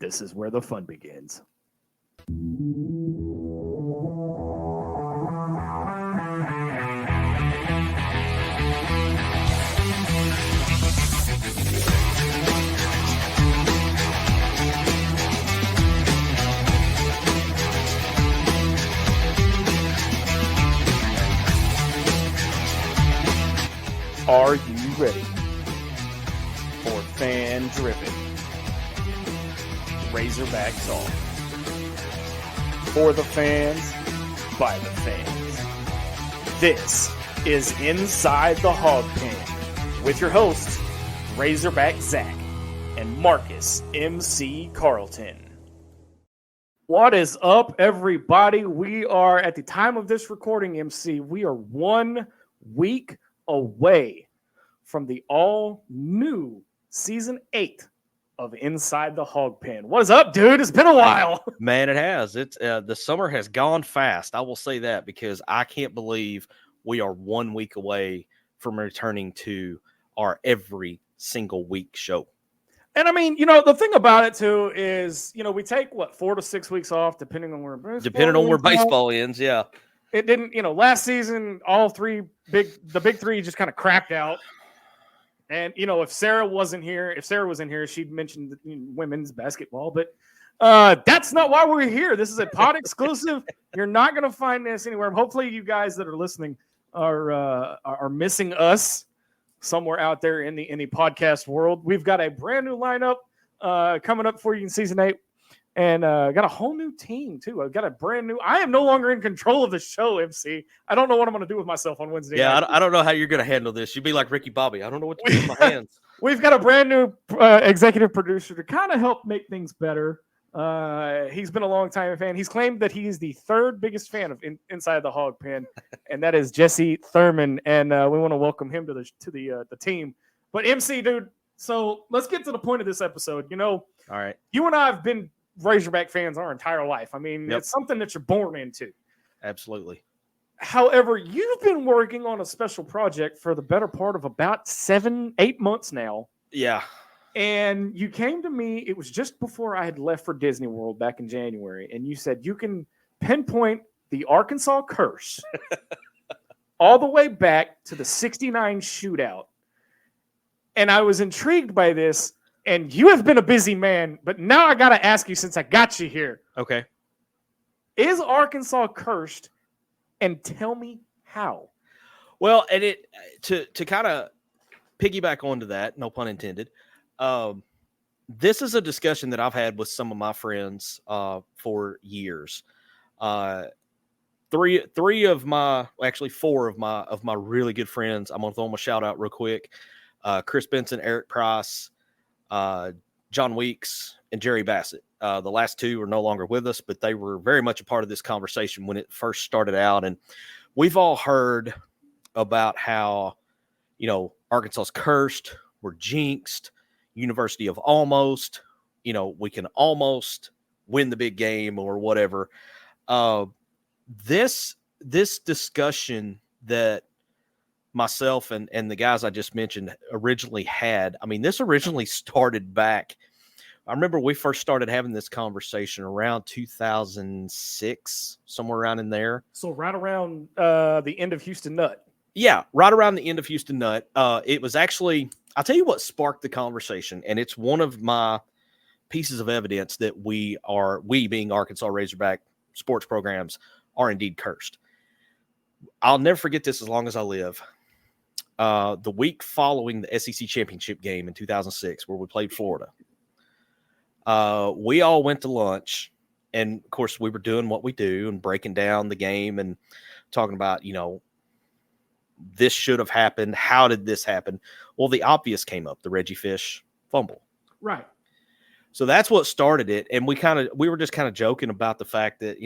This is where the fun begins. Are you ready for fan-driven Razorback talk? For the fans, by the fans. This is Inside the Hog Pen with your hosts, Razorback Zach and Marcus MC Carlton. What is up, everybody? We are, at the time of this recording, MC, we are 1 week away from the all-new Season 8 of Inside the Hog Pen. What is up, dude? It's been a while. Man, it has. It's the summer has gone fast. I will say that because I can't believe we are 1 week away from returning to our every single week show. And I mean, the thing about it too is, we take 4 to 6 weeks off, depending on where baseball ends. Yeah. It didn't, last season, the big three just kind of crapped out. And, if Sarah wasn't here, she'd mentioned women's basketball, but that's not why we're here. This is a pod exclusive. You're not going to find this anywhere. Hopefully you guys that are listening are missing us somewhere out there in the podcast world. We've got a brand new lineup coming up for you in Season 8. And got a whole new team, too. I've got a brand new... I am no longer in control of the show, MC. I don't know what I'm going to do with myself on Wednesday night. I don't know how you're going to handle this. You'd be like Ricky Bobby. I don't know what to do with my hands. We've got a brand new executive producer to kind of help make things better. He's been a long-time fan. He's claimed that he is the third biggest fan of Inside the Hog Pen, and that is Jesse Thurman. And we want to welcome him to the team. But MC, dude, so let's get to the point of this episode. All right. You and I have been Razorback fans our entire life. I mean, Yep. It's something that you're born into. Absolutely. However, you've been working on a special project for the better part of about 7-8 months now. Yeah. And you came to me, it was just before I had left for Disney World back in January, and you said you can pinpoint the Arkansas curse all the way back to the 69 shootout. And I was intrigued by this. And you have been a busy man, but now I got to ask you since I got you here. Okay. Is Arkansas cursed? And tell me how. Well, and to kind of piggyback onto that, no pun intended, this is a discussion that I've had with some of my friends for years. Four of my really good friends, I'm going to throw them a shout out real quick. Chris Benson, Eric Price, John Weeks, and Jerry Bassett. The last two are no longer with us, but they were very much a part of this conversation when it first started out. And we've all heard about how, Arkansas's cursed, we're jinxed, University of almost, we can almost win the big game or whatever. This discussion that myself and the guys I just mentioned originally had. I mean, this originally started back. I remember we first started having this conversation around 2006, somewhere around in there. So right around the end of Houston Nut. Yeah, right around the end of Houston Nut. It was actually, I'll tell you what sparked the conversation, and it's one of my pieces of evidence that we being Arkansas Razorback sports programs are indeed cursed. I'll never forget this as long as I live. The week following the SEC championship game in 2006, where we played Florida, we all went to lunch, and of course we were doing what we do and breaking down the game and talking about, this should have happened. How did this happen? Well, the obvious came up, the Reggie Fish fumble. Right. So that's what started it. And we were just kind of joking about the fact that,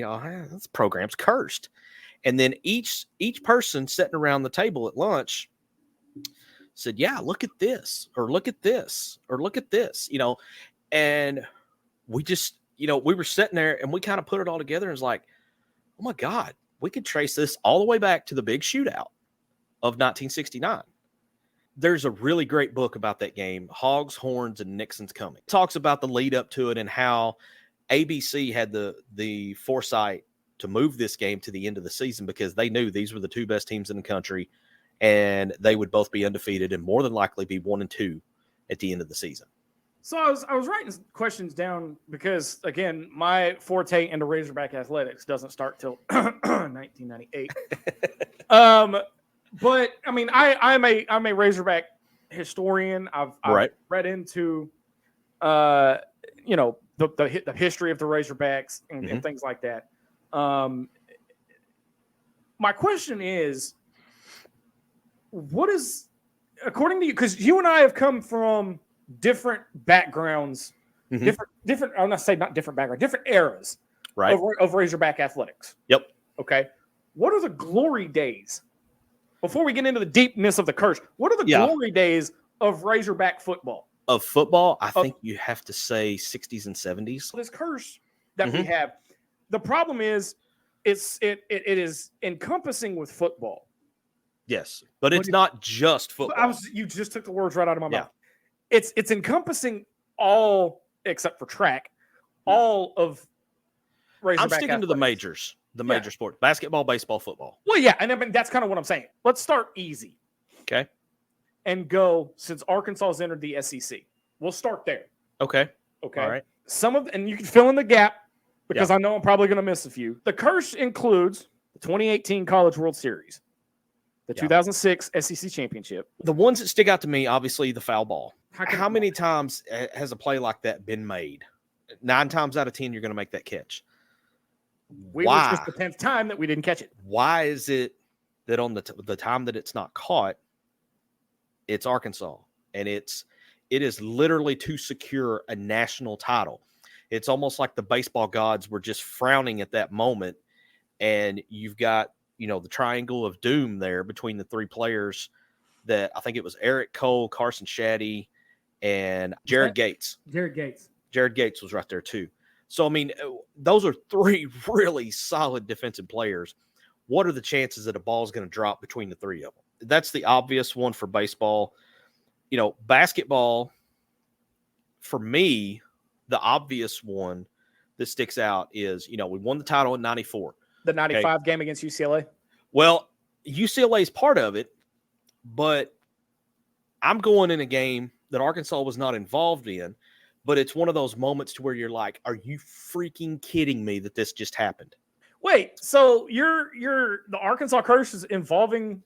this program's cursed. And then each person sitting around the table at lunch said, yeah, look at this, or look at this, or look at this, and we just, we were sitting there and we kind of put it all together and was like, oh my God, we could trace this all the way back to the big shootout of 1969. There's a really great book about that game, Hogs, Horns, and Nixon's Coming. It talks about the lead up to it and how ABC had the foresight to move this game to the end of the season because they knew these were the two best teams in the country and they would both be undefeated and more than likely be 1-2 at the end of the season. So I was writing questions down because, again, my forte into Razorback athletics doesn't start till 1998. But I mean, I'm a Razorback historian. I've read into, the history of the Razorbacks and things like that. My question is, what is, according to you, because you and I have come from different backgrounds, different. I'm not saying not different backgrounds, different eras, right, of Razorback athletics. Yep. Okay. What are the glory days? Before we get into the deepness of the curse, what are the glory days of Razorback football? Of football, I think you have to say 60s and 70s. This curse that we have. The problem is, it is encompassing with football. Yes, but it's not just football. You just took the words right out of my mouth. It's encompassing all except for track, all of Razorback. I'm sticking to the majors, major sports: basketball, baseball, football. Well, yeah, and I mean that's kind of what I'm saying. Let's start easy, okay, and go since Arkansas has entered the SEC. We'll start there. Okay. All right. And you can fill in the gap because I know I'm probably going to miss a few. The curse includes the 2018 College World Series, the 2006 SEC Championship. The ones that stick out to me, obviously, the foul ball. How many times has a play like that been made? 9 times out of 10, you're going to make that catch. Why? Which was the 10th time that we didn't catch it. Why is it that on the time that it's not caught, it's Arkansas? And it is literally to secure a national title. It's almost like the baseball gods were just frowning at that moment. And you've got, the triangle of doom there between the 3 players that I think it was Eric Cole, Carson Shaddy, and Jared Gates. Jared Gates was right there too. So, I mean, those are 3 really solid defensive players. What are the chances that a ball is going to drop between the 3 of them? That's the obvious one for baseball. Basketball, for me, the obvious one that sticks out is, we won the title in 94. The 95 game against UCLA? Well, UCLA is part of it, but I'm going in a game that Arkansas was not involved in, but it's one of those moments to where you're like, are you freaking kidding me that this just happened? Wait, so the Arkansas curse is involving,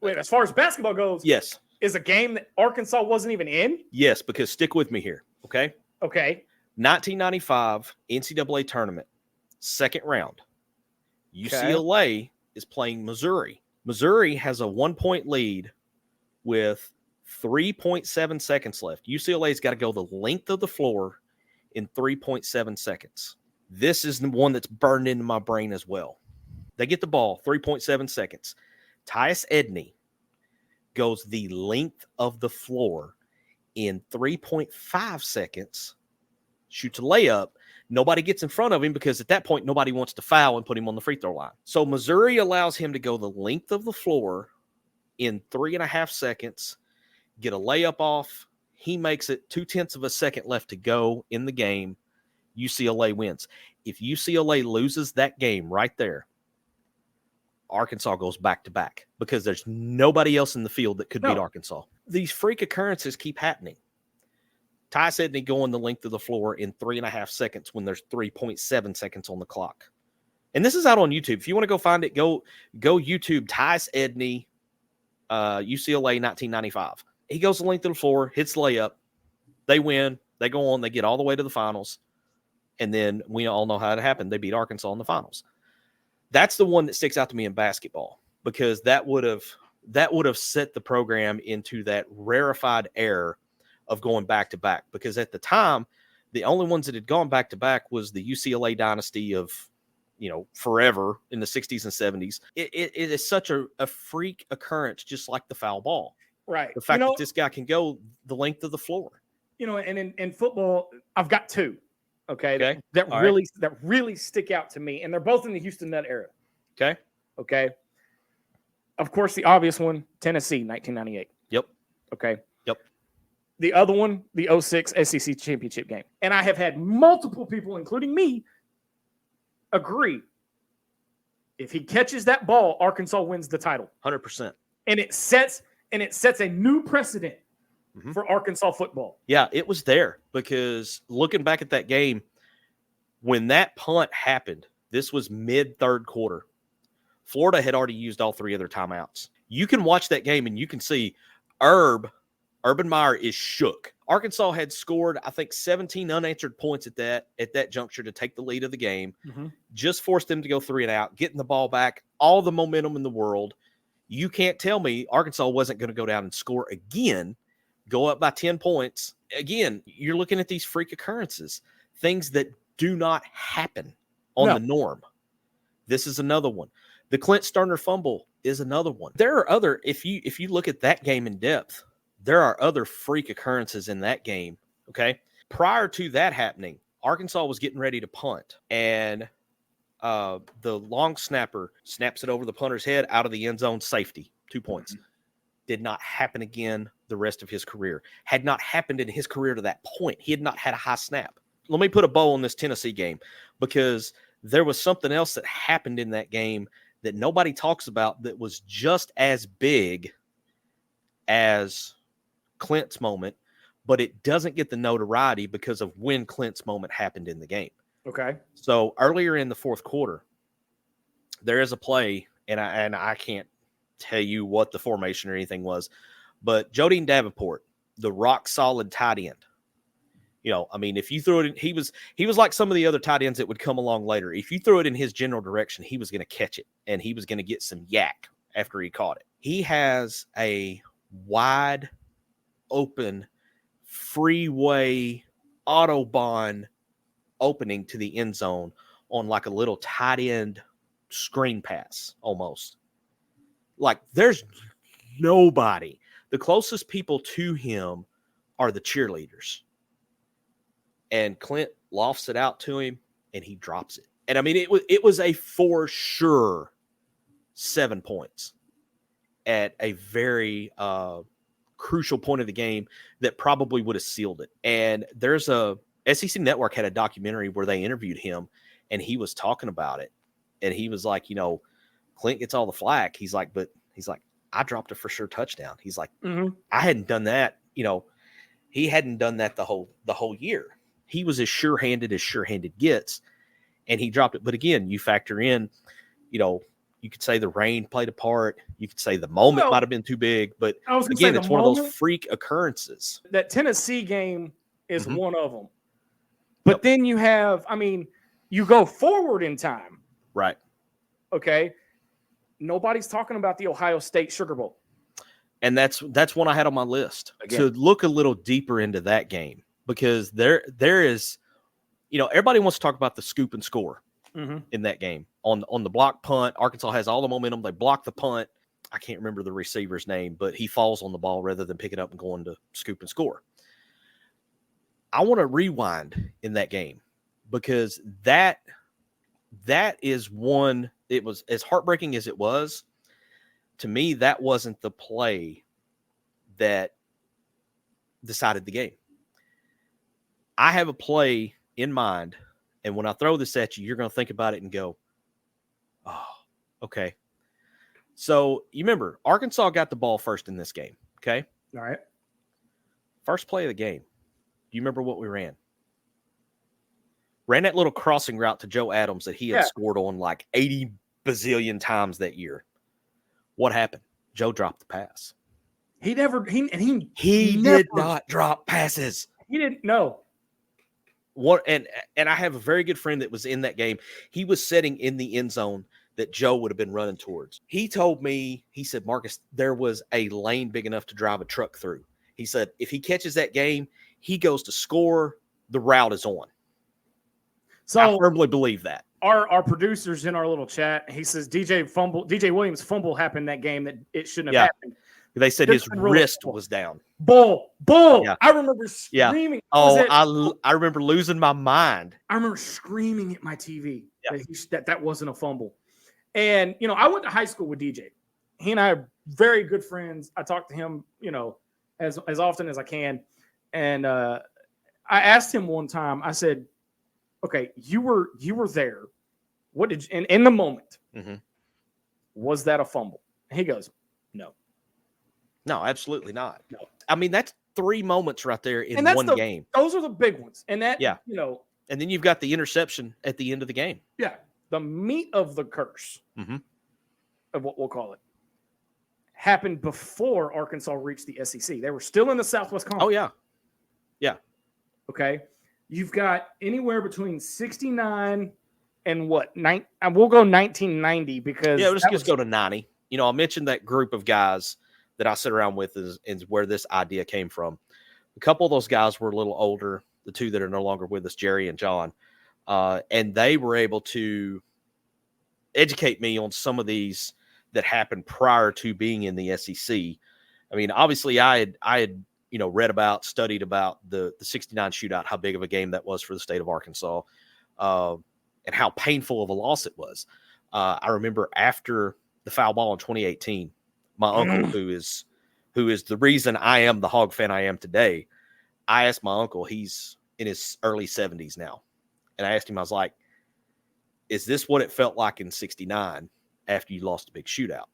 as far as basketball goes, yes, is a game that Arkansas wasn't even in? Yes, because stick with me here, okay? Okay. 1995 NCAA tournament, second round. UCLA is playing Missouri. Missouri has a 1-point lead with 3.7 seconds left. UCLA's got to go the length of the floor in 3.7 seconds. This is the one that's burned into my brain as well. They get the ball, 3.7 seconds. Tyus Edney goes the length of the floor in 3.5 seconds, shoots a layup. Nobody gets in front of him because at that point, nobody wants to foul and put him on the free throw line. So Missouri allows him to go the length of the floor in 3.5 seconds, get a layup off. He makes it 0.2 of a second left to go in the game. UCLA wins. If UCLA loses that game right there, Arkansas goes back-to-back because there's nobody else in the field that could beat Arkansas. These freak occurrences keep happening. Tyus Edney going the length of the floor in 3.5 seconds when there's 3.7 seconds on the clock. And this is out on YouTube. If you want to go find it, go YouTube Tyus Edney, UCLA 1995. He goes the length of the floor, hits the layup. They win. They go on. They get all the way to the finals. And then we all know how it happened. They beat Arkansas in the finals. That's the one that sticks out to me in basketball because that would have set the program into that rarefied air of going back-to-back, because at the time, the only ones that had gone back-to-back was the UCLA dynasty of, forever in the 60s and 70s. It is such a freak occurrence, just like the foul ball. Right. The fact that this guy can go the length of the floor. And in football, I've got 2, that really stick out to me, and they're both in the Houston Nutt era. Okay. Of course, the obvious one, Tennessee, 1998. Yep. Okay. Yep. The other one, the 06 SEC championship game. And I have had multiple people, including me, agree. If he catches that ball, Arkansas wins the title. 100%. And it sets a new precedent for Arkansas football. Yeah, it was there because looking back at that game, when that punt happened, this was mid-third quarter. Florida had already used all 3 of their timeouts. You can watch that game and you can see Urban Meyer is shook. Arkansas had scored, I think, 17 unanswered points at that juncture to take the lead of the game. Just forced them to go 3 and out, getting the ball back, all the momentum in the world. You can't tell me Arkansas wasn't going to go down and score again, go up by 10 points. Again, you're looking at these freak occurrences, things that do not happen on the norm. This is another one. The Clint Stoerner fumble is another one. There are other, if you look at that game in depth, there are other freak occurrences in that game, okay? Prior to that happening, Arkansas was getting ready to punt, and the long snapper snaps it over the punter's head out of the end zone, safety, 2 points. Did not happen again the rest of his career. Had not happened in his career to that point. He had not had a high snap. Let me put a bow on this Tennessee game because there was something else that happened in that game that nobody talks about that was just as big as Clint's moment, but it doesn't get the notoriety because of when Clint's moment happened in the game. Okay. So earlier in the fourth quarter, there is a play, and I can't tell you what the formation or anything was, but Jodine Davenport, the rock solid tight end. You know, I mean, if you threw it in, he was like some of the other tight ends that would come along later. If you threw it in his general direction, he was going to catch it, and he was going to get some yak after he caught it. He has a wide open freeway Autobahn opening to the end zone on like a little tight end screen pass almost. Like there's nobody. The closest people to him are the cheerleaders. And Clint lofts it out to him and he drops it. And I mean, it was a for sure 7 points at a very crucial point of the game that probably would have sealed it. And there's a SEC Network had a documentary where they interviewed him and he was talking about it. And he was like, you know, Clint gets all the flack. He's like, I dropped a for sure touchdown. He's like, I hadn't done that. You know, he hadn't done that the whole year. He was as sure-handed gets, and he dropped it. But again, you factor in, you know, you could say the rain played a part. You could say the moment might have been too big. But again, it's one of those freak occurrences. That Tennessee game is one of them. But then you have, I mean, you go forward in time. Right. Okay. Nobody's talking about the Ohio State Sugar Bowl. And that's one I had on my list to look a little deeper into that game. Because there is, you know, everybody wants to talk about the scoop and score in that game. On the block punt, Arkansas has all the momentum. They block the punt. I can't remember the receiver's name, but he falls on the ball rather than pick it up and going to scoop and score. I want to rewind in that game because that is one, it was as heartbreaking as it was. To me, that wasn't the play that decided the game. I have a play in mind, and when I throw this at you, you're going to think about it and go, oh, okay. So you remember, Arkansas got the ball first in this game, okay? All right. First play of the game. Do you remember what we ran? Ran that little crossing route to Joe Adams that he had scored on like 80 bazillion times that year. What happened? Joe dropped the pass. He did not drop passes. He didn't know. What and I have a very good friend that was in that game. He was sitting in the end zone that Joe would have been running towards. He told me, he said, Marcus, there was a lane big enough to drive a truck through. He said, if he catches that game, he goes to score, the route is on. So I firmly believe that. Our producers in our little chat, he says DJ Williams fumble happened that game that it shouldn't have happened. They said his wrist was down. Bull. Yeah. I remember screaming. Oh, I remember losing my mind. I remember screaming at my TV that wasn't a fumble. And, you know, I went to high school with DJ. He and I are very good friends. I talked to him, you know, as often as I can. And I asked him one time, I said, okay, you were there. What did you, in the moment, was that a fumble? And he goes, no. No, absolutely not. No. I mean, that's 3 moments right there in one game. Those are the big ones. And that, and then you've got the interception at the end of the game. Yeah. The meat of the curse of what we'll call it happened before Arkansas reached the SEC. They were still in the Southwest Conference. Oh, yeah. Yeah. Okay. You've got anywhere between 69 and what? We'll go 1990 because. Yeah, let's just go to 90. I mentioned that group of guys that I sit around with is where this idea came from. A couple of those guys were a little older, the 2 that are no longer with us, Jerry and John. And they were able to educate me on some of these that happened prior to being in the SEC. I mean, obviously I had read about, studied about the 69 shootout, how big of a game that was for the state of Arkansas, and how painful of a loss it was. I remember after the foul ball in 2018, my uncle, who is the reason I am the Hog fan I am today, I asked my uncle, he's in his early 70s now, and I asked him, I was like, is this what it felt like in 69 after you lost a big shootout?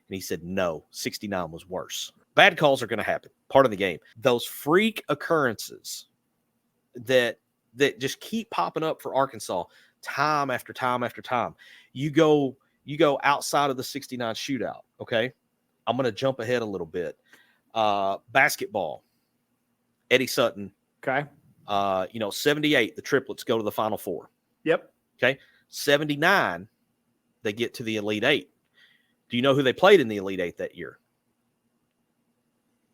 And he said, no, 69 was worse. Bad calls are going to happen, part of the game. Those freak occurrences that just keep popping up for Arkansas time after time after time. You go outside of the 69 shootout, okay? I'm going to jump ahead a little bit. Basketball, Eddie Sutton. Okay. 78, the triplets go to the Final Four. Yep. Okay. 79, they get to the Elite Eight. Do you know who they played in the Elite Eight that year?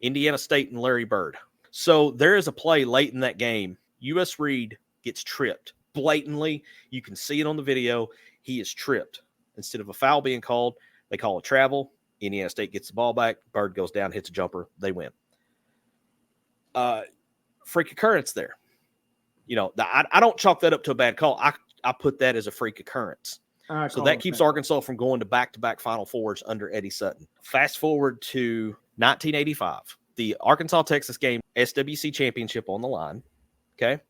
Indiana State and Larry Bird. So there is a play late in that game. U.S. Reed gets tripped blatantly. You can see it on the video. He is tripped. Instead of a foul being called, they call a travel. Indiana State gets the ball back. Bird goes down, hits a jumper. They win. Freak occurrence there. I don't chalk that up to a bad call. I put that as a freak occurrence. So that keeps Arkansas from going to back-to-back Final Fours under Eddie Sutton. Fast forward to 1985. The Arkansas-Texas game, SWC championship on the line. Okay?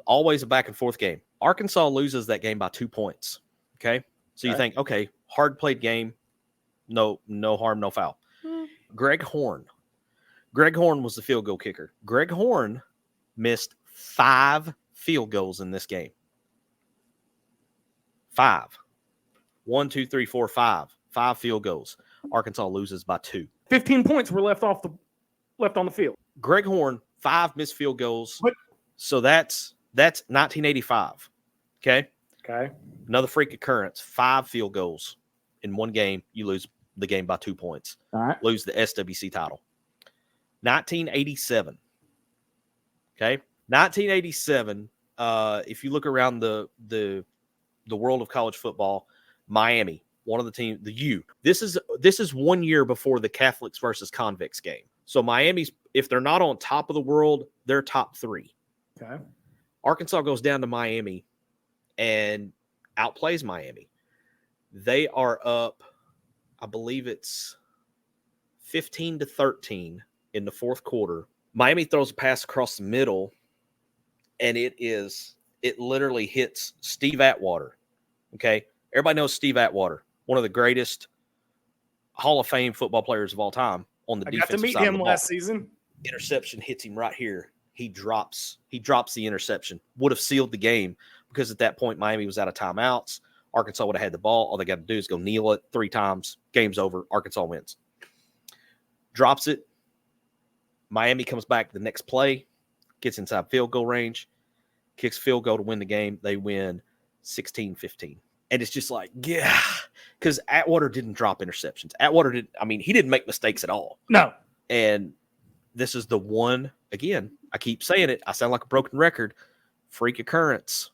Always a back-and-forth game. Arkansas loses that game by 2 points. Okay? So you think, okay, hard-played game. No harm, no foul. Greg Horne. Greg Horne was the field goal kicker. Greg Horne missed 5 field goals in this game. 5. 1, 2, 3, 4, 5. 5 field goals. Arkansas loses by 2. 15 points were left on the field. Greg Horne, 5 missed field goals. So that's 1985. Okay? Okay. Another freak occurrence. 5 field goals in one game. You lose the game by 2 points. All right. Lose the SWC title. 1987. Okay? 1987, if you look around the world of college football, Miami, one of the teams, the U. This is 1 year before the Catholics versus Convicts game. So Miami's, if they're not on top of the world, they're top 3. Okay. Arkansas goes down to Miami and outplays Miami. They are up, I believe it's 15-13 in the fourth quarter. Miami throws a pass across the middle, and it literally hits Steve Atwater. Okay? Everybody knows Steve Atwater, one of the greatest Hall of Fame football players of all time on the defensive side. I got to meet him last season. Interception hits him right here. He drops the interception. Would have sealed the game because at that point Miami was out of timeouts. Arkansas would have had the ball. All they got to do is go kneel it 3 times. Game's over. Arkansas wins. Drops it. Miami comes back the next play, gets inside field goal range, kicks field goal to win the game. They win 16-15. And it's just like, yeah, because Atwater didn't drop interceptions. He didn't make mistakes at all. No. And this is the one, again, I keep saying it. I sound like a broken record. Freak occurrence.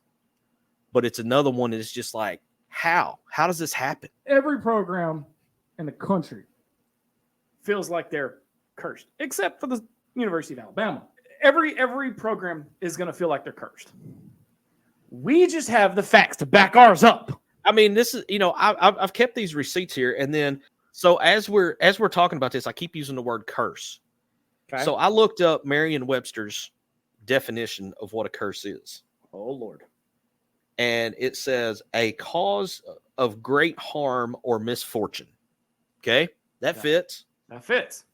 But it's another one that's just like, how? How does this happen? Every program in the country feels like they're cursed, except for the University of Alabama. Every program is going to feel like they're cursed. We just have the facts to back ours up. I mean, this is, I've kept these receipts here, and then so as we're talking about this, I keep using the word curse. Okay. So I looked up Merriam-Webster's definition of what a curse is. Oh, Lord. And it says a cause of great harm or misfortune. Okay, that fits. That fits.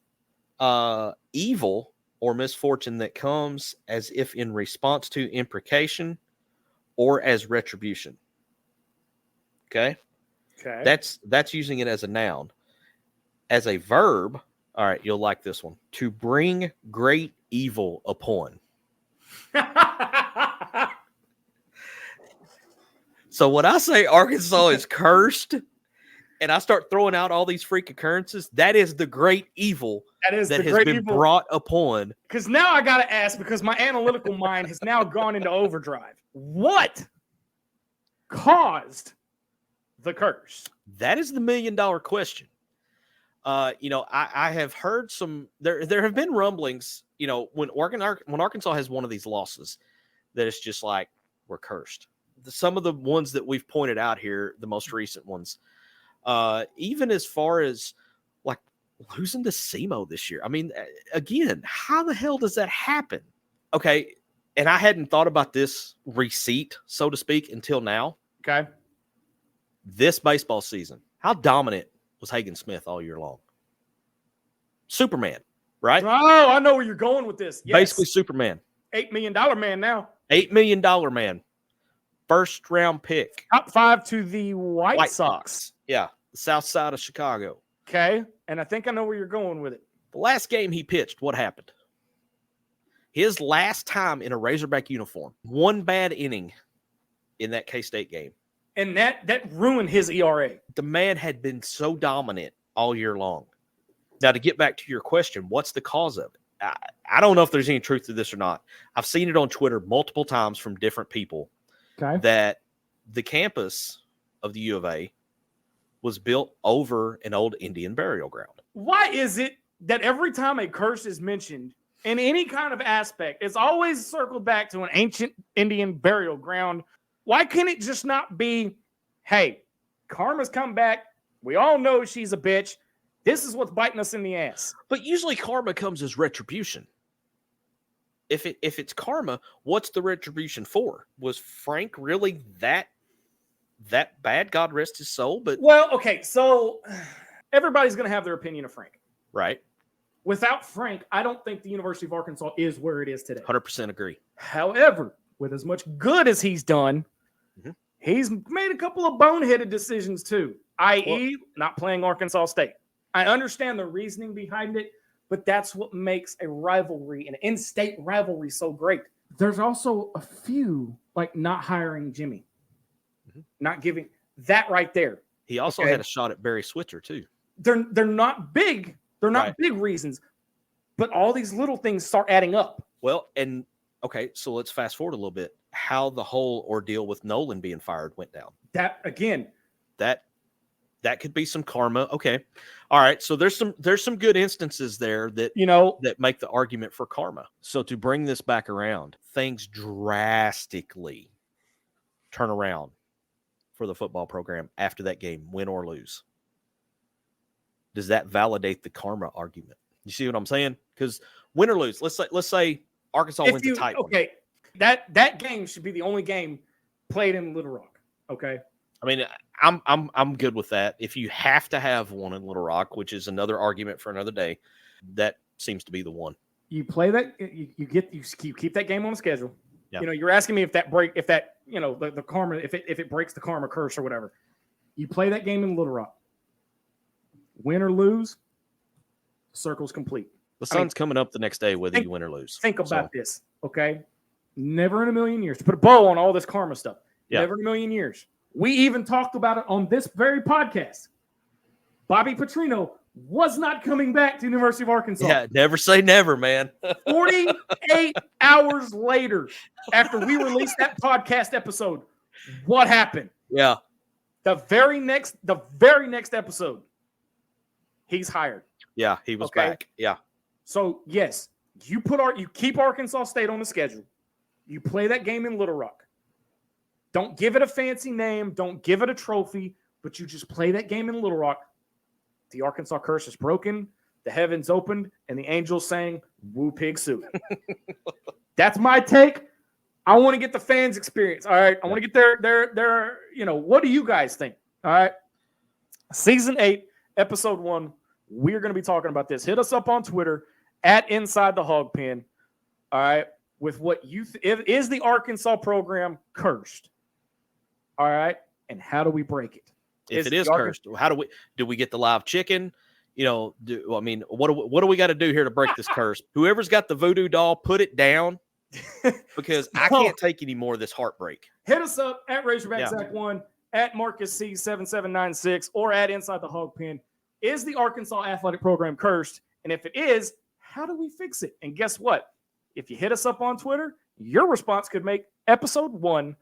Evil or misfortune that comes as if in response to imprecation or as retribution. Okay. Okay. That's using it as a noun. As a verb, all right, you'll like this one. To bring great evil upon. So when I say Arkansas is cursed and I start throwing out all these freak occurrences, that is the great evil that has been brought upon. Because now I got to ask, because my analytical mind has now gone into overdrive. What caused the curse? That is the $1 million question. I have heard some, there have been rumblings, when Arkansas has one of these losses, that it's just like, we're cursed. Some of the ones that we've pointed out here, the most recent ones, even as far as like losing to SEMO this year. I mean, again, how the hell does that happen? Okay. And I hadn't thought about this receipt, so to speak, until now. Okay. This baseball season, how dominant was Hagen Smith all year long? Superman, right? Oh, I know where you're going with this. Yes. Basically Superman. $8 million man now. $8 million man. First round pick. Top 5 to the White Sox. Yeah. The south side of Chicago. Okay. And I think I know where you're going with it. The last game he pitched, what happened? His last time in a Razorback uniform, one bad inning in that K-State game. And that ruined his ERA. The man had been so dominant all year long. Now, to get back to your question, what's the cause of it? I don't know if there's any truth to this or not. I've seen it on Twitter multiple times from different people. Okay. That the campus of the U of A was built over an old Indian burial ground. Why is it that every time a curse is mentioned in any kind of aspect, it's always circled back to an ancient Indian burial ground? Why can't it just not be, hey, karma's come back. We all know she's a bitch. This is what's biting us in the ass. But usually karma comes as retribution. If it's karma, what's the retribution for? Was Frank really that bad? God rest his soul. But well, okay, so everybody's going to have their opinion of Frank, right? Without Frank, I don't think the University of Arkansas is where it is today. 100% agree. However, with as much good as he's done, he's made a couple of boneheaded decisions too, i.e., not playing Arkansas State. I understand the reasoning behind it, but that's what makes a rivalry, an in-state rivalry, so great. There's also a few, like not hiring Jimmy, not giving that right there. He also had a shot at Barry Switzer too. They're not big. They're not big reasons, but all these little things start adding up. Well, and okay, so let's fast forward a little bit. How the whole ordeal with Nolan being fired went down. That again, that could be some karma. Okay. All right. So there's some good instances there that, that make the argument for karma. So to bring this back around, things drastically turn around for the football program after that game, win or lose. Does that validate the karma argument? You see what I'm saying? Because win or lose, let's say Arkansas wins a tight one. Okay. That game should be the only game played in Little Rock. Okay. I mean, I'm good with that. If you have to have one in Little Rock, which is another argument for another day, that seems to be the one. You play that, you keep that game on the schedule. Yeah. You're asking me if the karma, if it breaks the karma curse or whatever. You play that game in Little Rock. Win or lose, the circle's complete. The sun's coming up the next day, whether you win or lose. Think about this, okay? Never in a million years, to put a bow on all this karma stuff, never in a million years. We even talked about it on this very podcast. Bobby Petrino was not coming back to University of Arkansas. Yeah, never say never, man. 48 hours later, after we released that podcast episode, what happened? Yeah. The very next episode, he's hired. Yeah, he was back. Yeah. So, yes, you keep Arkansas State on the schedule. You play that game in Little Rock. Don't give it a fancy name. Don't give it a trophy, but you just play that game in Little Rock. The Arkansas curse is broken. the heavens opened and the angels sang "Woo Pig Suit." That's my take. I want to get the fans' experience. All right. I want to get their, what do you guys think? All right. Season 8, episode 1. We're going to be talking about this. Hit us up on Twitter at Inside the Hog Pen. All right. With what you is the Arkansas program cursed? All right. And how do we break it? If it is cursed, how do we get the live chicken? What do we got to do here to break this curse? Whoever's got the voodoo doll, put it down. Because I can't take any more of this heartbreak. Hit us up at Razorback Zach 1, at Marcus C7796, or at Inside the Hog Pen. Is the Arkansas athletic program cursed? And if it is, how do we fix it? And guess what? If you hit us up on Twitter, your response could make episode 1,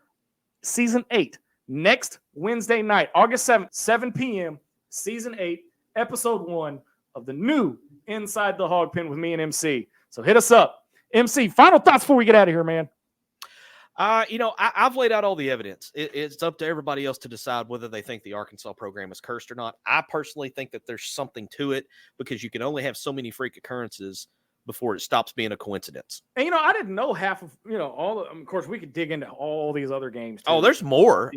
season 8, next Wednesday night, August 7th, 7 p.m., season 8, episode 1 of the new Inside the Hog Pen with me and MC. So hit us up. MC, final thoughts before we get out of here, man. I've laid out all the evidence. It's up to everybody else to decide whether they think the Arkansas program is cursed or not. I personally think that there's something to it because you can only have so many freak occurrences before it stops being a coincidence. And, I didn't know half of, of course, we could dig into all these other games, too. Oh, there's more.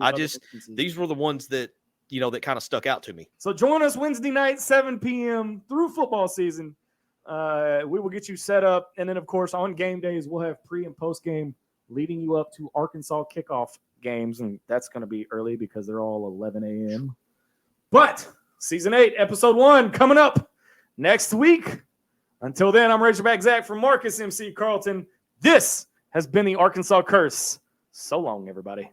These were the ones that, that kind of stuck out to me. So join us Wednesday night, 7 p.m. through football season. We will get you set up. And then, of course, on game days, we'll have pre and post game leading you up to Arkansas kickoff games. And that's going to be early because they're all 11 a.m. But season 8, episode 1 coming up next week. Until then, I'm Razorback Zach from Marcus MC Carlton. This has been the Arkansas Curse. So long, everybody.